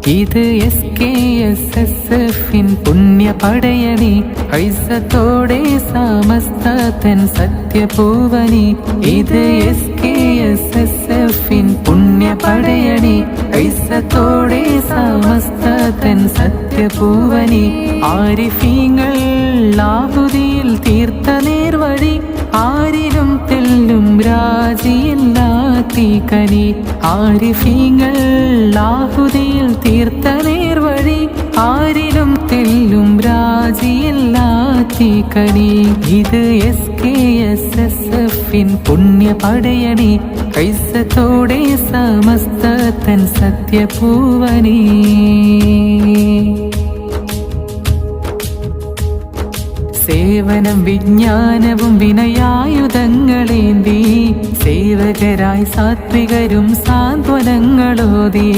ഇത് SKSSF-ൻ പുണ്യപടയണി, ഐസത്തോടെ സമസ്തൻ സത്യപൂവനി. ഇത് SKSSF-ൻ പുണ്യപടയണി, ഐസത്തോടെ സമസ്തൻ സത്യപൂവനി. ആരിഫീങ്ങൾ ആഹുതിയിൽ തീർത്ത നേർവഴി, ആരിലും തെല്ലും രാജിയില്ലാത്തി കനി. ആരിഫീങ്ങൾ ആഹുതിയിൽ തീർത്ത നേർവഴി, ആരിലും തെല്ലും രാജിയില്ലാത്തി കനി. ഇത് SKSSF-ൻ പുണ്യപടയണി, ഐസത്തോടെ സമസ്തൻ സത്യപൂവനി. സേവനം വിജ്ഞാനവും വിനയായുധങ്ങളേന്തി, സേവകരായി സാത്വികരും സാന്ത്വനങ്ങളോതി.